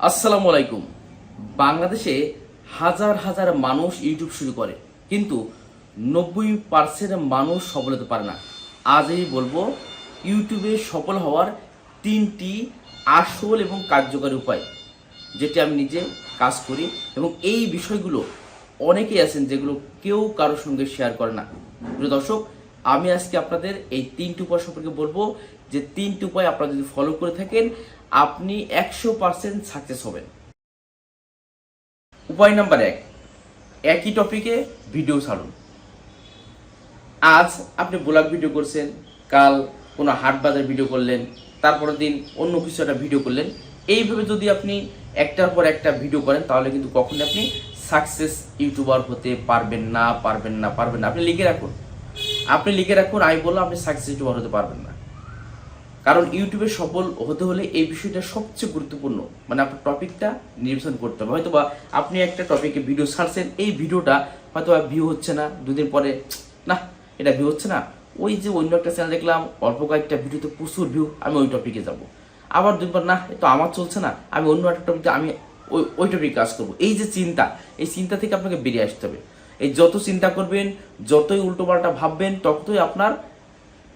আসসালামু আলাইকুম। বাংলাদেশে হাজার হাজার মানুষ ইউটিউব শুরু করে, কিন্তু 90% মানুষ সফল হতে পারে না। আজ আমি বলবো ইউটিউবে সফল হওয়ার 3টি আসল এবং কার্যকরী উপায়, যেটি আমি নিজে কাজ করি, এবং এই বিষয়গুলো অনেকেই আছেন যেগুলো কেউ কারোর সঙ্গে শেয়ার করে না। প্রিয় দর্শক, আমি আজকে আপনাদের এই 3টি উপায় সম্পর্কে বলবো, যে 3টি উপায় আপনারা যদি ফলো করে থাকেন আপনি 100% সাকসেস হবেন। উপায় নাম্বার 1, একই টপিকে ভিডিও ছাড়ুন। আজ আপনি ব্লগ ভিডিও করছেন, কাল কোনো হাট বাজার ভিডিও করলেন, তারপরের দিন অন্য কিছু একটা ভিডিও করলেন। এইভাবে যদি আপনি একটার পর একটা ভিডিও করেন তাহলে কিন্তু কখনোই আপনি সাকসেস ইউটিউবার হতে পারবেন না। আপনি লিখে রাখুন, আমি বললাম আপনি সাকসেস ইউটিউবার হতে পারবেন না। কারণ ইউটিউবে সফল হতে হলে এই বিষয়টা সবচেয়ে গুরুত্বপূর্ণ, মানে আপনার টপিকটা নির্বাচন করতে হবে। হয়তোবা আপনি একটা টপিকে ভিডিও ছাড়ছেন, এই ভিডিওটা হয়তোবা ভিউ হচ্ছে না, দুদিন পরে না এটা ভিউ হচ্ছে না, ওই যে অন্য একটা চ্যানেল দেখলাম অল্প কয়েকটা ভিডিওতে প্রচুর ভিউ, আমি ওই টপিকে যাব। আবার দুদিন না তো আমার চলছে না, আমি অন্য একটা টপিকে আমি ওই টপিকে কাজ করবো। এই যে চিন্তা, এই চিন্তা থেকে আপনাকে বেরিয়ে আসতে হবে। এই যত চিন্তা করবেন, যতই উল্টোপাল্টা ভাববেন, ততই আপনার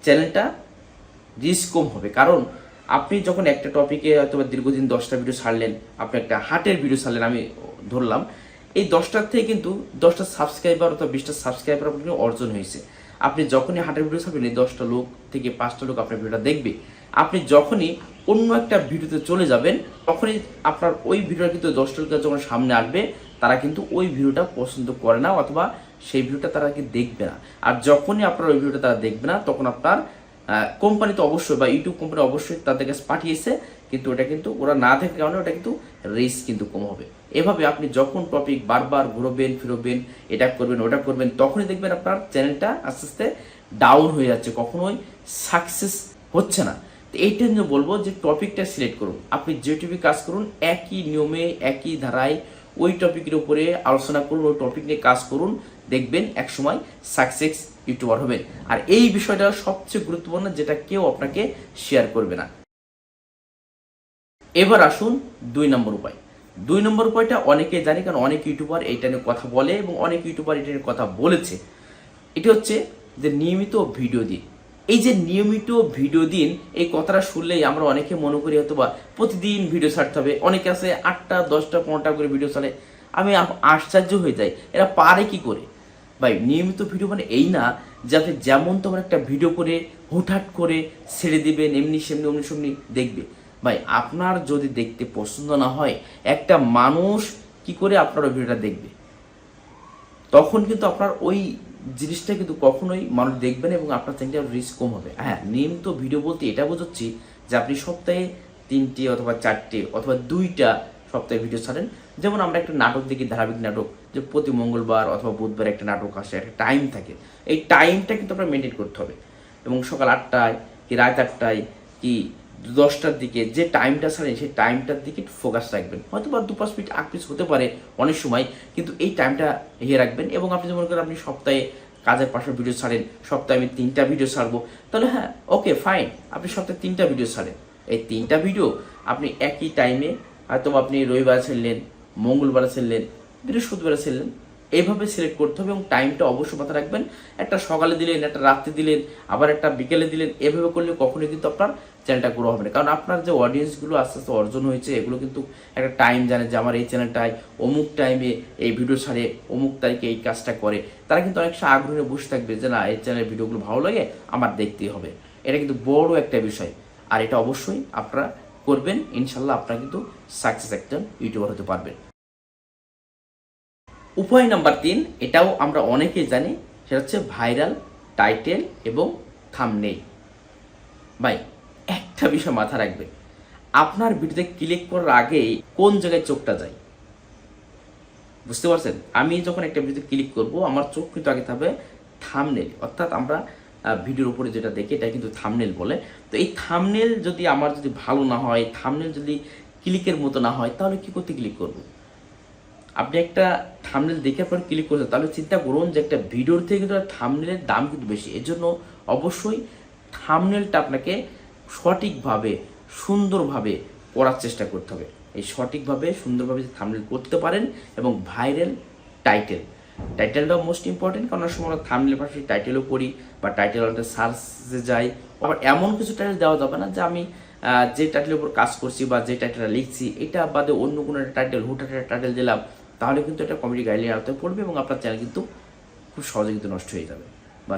চ্যানেলটা রিস্ক কম হবে। কারণ আপনি যখন একটা টপিকে হয়তো দীর্ঘদিন 10টা ভিডিও ছাড়লেন, আপনি একটা হাটের ভিডিও ছাড়লেন, আমি ধরলাম, এই 10টার থেকে কিন্তু 10টা সাবস্ক্রাইবার অথবা 20টা সাবস্ক্রাইবার আপনি অর্জন হয়েছে। আপনি যখনই হাটের ভিডিও ছাড়বেন, এই 10টা লোক থেকে 5টা লোক আপনার ভিডিওটা দেখবে। আপনি যখনই অন্য একটা ভিডিওতে চলে যাবেন, তখনই আপনার ওই ভিডিওটা কিন্তু 10টা লোকের যখন সামনে আসবে, তারা কিন্তু ওই ভিডিওটা পছন্দ করে না, অথবা সেই ভিডিওটা তারা কি দেখবে না। আর যখনই আপনার ওই ভিডিওটা তারা দেখবে না, তখন আপনার কোম্পানি তো অবশ্যই, বা ইউটিউব কোম্পানি অবশ্যই তাদের কাছে পাঠিয়েছে, কিন্তু ওটা কিন্তু ওরা না থাকার কারণে ওটা কিন্তু রিস্ক কিন্তু কম হবে। এভাবে আপনি যখন টপিক বারবার ঘুরবেন ফিরবেন, এটা করবেন ওটা করবেন, তখনই দেখবেন আপনার চ্যানেলটা আস্তে আস্তে ডাউন হয়ে যাচ্ছে, কখনোই সাকসেস হচ্ছে না। তো এইটা জন্য বলবো যে টপিকটা সিলেক্ট করুন। আপনি যে টপিক কাজ করুন, একই নিয়মে একই ধারায় ওই টপিকের উপরে আলোচনা করুন, ওই টপিক নিয়ে কাজ করুন, দেখবেন একসময় সাকসেস ইউটিউবার হবেন। আর এই বিষয়টা সবচেয়ে গুরুত্বপূর্ণ, যেটা কেউ আপনাকে শেয়ার করবে না। এবার আসুন 2 নম্বর উপায়। 2 নম্বর উপায়টা অনেকেই জানে, কারণ অনেক ইউটিউবার এইটা নিয়ে কথা বলে এবং অনেক ইউটিউবার এটা নিয়ে কথা বলেছে। এটি হচ্ছে যে নিয়মিত ভিডিও দিন। এই যে নিয়মিত ভিডিও দিন, এই কথাটা শুনলেই আমরা অনেকে মনে করি হয়তো বা প্রতিদিন ভিডিও ছাড়তে হবে। অনেকে আছে 8টা 10টা 15টা করে ভিডিও ছাড়ে, আমি আশ্চর্য হয়ে যাই এরা পারে কি করে। ভাই, নিয়মিত ভিডিও মানে এই না যে আপনি যেমন তেমন একটা ভিডিও করে হুটহাট করে ছেড়ে দিবেন, এমনি সেমনি অমনি সেমনি দেখবে। ভাই, আপনার যদি দেখতে পছন্দ না হয়, একটা মানুষ কি করে আপনার ওই ভিডিওটা দেখবে? তখন কিন্তু আপনার ওই জিনিসটা কিন্তু কখনোই মানুষ দেখবে না, এবং আপনার চ্যানেলটা রিস্ক কম হবে। হ্যাঁ, নিয়মিত ভিডিও বলতে এটা বোঝাচ্ছি যে আপনি সপ্তাহে 3টে অথবা 4টে অথবা 2টা সপ্তাহে ভিডিও ছাড়েন। যেমন আমরা একটা নাটক দেখি, ধারাবাহিক নাটক, যে প্রতি মঙ্গলবার অথবা বুধবার একটা নাটক আসে, একটা টাইম থাকে। এই টাইমটা কিন্তু আপনার মেনটেন করতে হবে, এবং সকাল 8টায় কি রাত 8টায় কি 10টার দিকে যে টাইমটা ছাড়েন, সেই টাইমটার দিকে ফোকাস রাখবেন। হয়তো বা 2-5 মিনিট আগ-পিছ হতে পারে অনেক সময়, কিন্তু এই টাইমটা ইয়ে রাখবেন। এবং আপনি যেমন করেন আপনি সপ্তাহে কাজের পাশে ভিডিও ছাড়েন, সপ্তাহে আমি 3টা ভিডিও ছাড়বো, তাহলে হ্যাঁ ওকে ফাইন, আপনি সপ্তাহে 3টা ভিডিও ছাড়েন। এই 3টা ভিডিও আপনি একই টাইমে, হয়তো আপনি রবিবার ছাড়লেন, মঙ্গলবার ছাড়লেন, বৃহস্পতিবার ছাড়লেন, এইভাবে সিলেক্ট করতে হবে। এবং টাইমটা অবশ্যই মাথায় রাখবেন, একটা সকালে দিলেন, একটা রাত্রে দিলেন, আবার একটা বিকেলে দিলেন। এভাবে করলে কখনোই কিন্তু আপনার চ্যানেলটা গ্রো হবে না। কারণ আপনার যে অডিয়েন্সগুলো আস্তে আস্তে অর্জন হয়েছে, এগুলো কিন্তু একটা টাইম জানে যে আমার এই চ্যানেলটায় অমুক টাইমে এই ভিডিও ছাড়ে, অমুক তারিখে এই কাজটা করে। তারা কিন্তু অনেক সময় আগ্রহে বসে থাকবে যে না, এই চ্যানেলের ভিডিওগুলো ভালো লাগে, আমার দেখতেই হবে। এটা কিন্তু বড় একটা বিষয়, আর এটা অবশ্যই আপনারা করবেন। ইনশাল্লাহ আপনারা কিন্তু সাকসেস একজন ইউটিউবার হতে পারবেন। উপায় নাম্বার 3, এটাও আমরা অনেকেই জানি, সেটা হচ্ছে ভাইরাল টাইটেল এবং থাম্বনেইল। ভাই, একটা বিষয় মাথা রাখবেন, আপনার ভিডিওতে ক্লিক করার আগেই কোন জায়গায় চোখটা যায়, বুঝতে পারছেন? আমি যখন একটা ভিডিওতে ক্লিক করব, আমার চোখ কিন্তু আগে থাকবে থাম্বনেইল, অর্থাৎ আমরা ভিডিওর উপরে যেটা দেখি এটা কিন্তু থাম্বনেইল বলে। তো এই থাম্বনেইল যদি আমার যদি ভালো না হয়, থাম্বনেইল যদি ক্লিকের মতো না হয়, তাহলে কি করতে ক্লিক করব? আপনি একটা থাম্বনেইল দেখে পর ক্লিক করছেন, তাহলে চিন্তা করুন যে একটা ভিডিওর থেকে কিন্তু থাম্বনেইলের দাম কিন্তু বেশি। এর জন্য অবশ্যই থাম্বনেইলটা আপনাকে সঠিকভাবে সুন্দরভাবে করার চেষ্টা করতে হবে। এই সঠিকভাবে সুন্দরভাবে থাম্বনেল করতে পারেন এবং ভাইরাল টাইটেলটাও মোস্ট ইম্পর্টেন্ট, কারণ সময় আমরা থাম্বনেলের পাশে টাইটেলও করি বা টাইটেল সার্চে যাই। আবার এমন কিছু টাইটেল দেওয়া যাবে না যে আমি যে টাইটেলের উপর কাজ করছি বা যে টাইটেলটা লিখছি এটা বাদে অন্য কোনো একটা টাইটেল হুটহাট টাইটেল দিলাম, তাহলে কিন্তু এটা কমিটি গাইডলাইন আওতায় পড়বে এবং আপনার চ্যানেল কিন্তু খুব সহজে কিন্তু নষ্ট হয়ে যাবে বা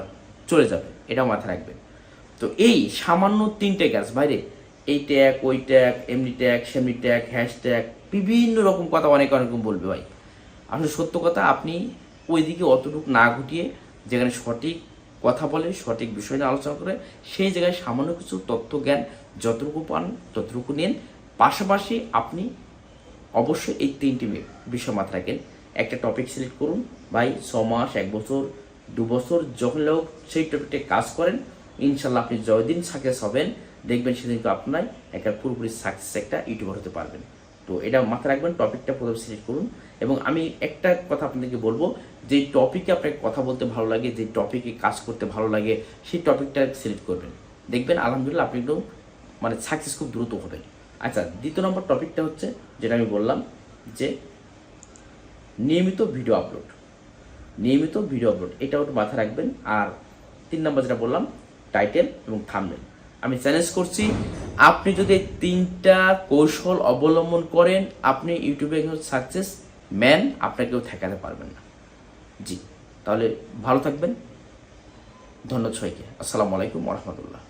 চলে যাবে, এটাও মাথায় রাখবেন। তো এই সামান্য 3টে কাজ বাইরে এই ট্যাগ, ওই ট্যাগ, এমনি ট্যাগ, সেমনি ট্যাগ, হ্যাশট্যাগ, বিভিন্ন রকম কথা অনেক রকম বলবে ভাই। আসলে সত্য কথা, আপনি ওইদিকে অতটুকু না ঘটিয়ে যেখানে সঠিক কথা বলে, সঠিক বিষয় নিয়ে আলোচনা করে, সেই জায়গায় সামান্য কিছু তথ্য জ্ঞান যতটুকু পান ততটুকু নিন। পাশাপাশি আপনি অবশ্যই এই 3টি বিষয় মাথায় রাখেন। একটা টপিক সিলেক্ট করুন ভাই, 6 মাস, 1 বছর, 2 বছর যখন লোক সেই টপিকটা কাজ করেন, ইনশাল্লাহ আপনি যতদিন সাকসেস হবেন দেখবেন সেদিন তো আপনার একটা পুরোপুরি সাকসেস একটা ইউটিউবার হতে পারবেন। তো এটা মাথায় রাখবেন, টপিকটা প্রথমে সিলেক্ট করুন। এবং আমি একটা কথা আপনাদেরকে বলবো, যে টপিকে আপনাকে কথা বলতে ভালো লাগে, যে টপিকে কাজ করতে ভালো লাগে, সেই টপিকটা সিলেক্ট করবেন, দেখবেন আলহামদুলিল্লাহ আপনি একদম মানে সাকসেস খুব দ্রুত হবেন। আচ্ছা, দ্বিতীয় নম্বর টপিকটা হচ্ছে যেটা আমি বললাম যে নিয়মিত ভিডিও আপলোড, এটা একটু মাথায় রাখবেন। আর 3 নম্বর যেটা বললাম টাইটেল এবং থাম্বনেল। আমি চ্যালেঞ্জ করছি, আপনি যদি 3টা কৌশল অবলম্বন করেন আপনি ইউটিউবে একজন সাকসেস ম্যান, আপনাকেও ঠেকাতে পারবেন না। জি, তাহলে ভালো থাকবেন। ধন্যবাদ সবাইকে। আসসালামু আলাইকুম ওয়া রাহমাতুল্লাহ।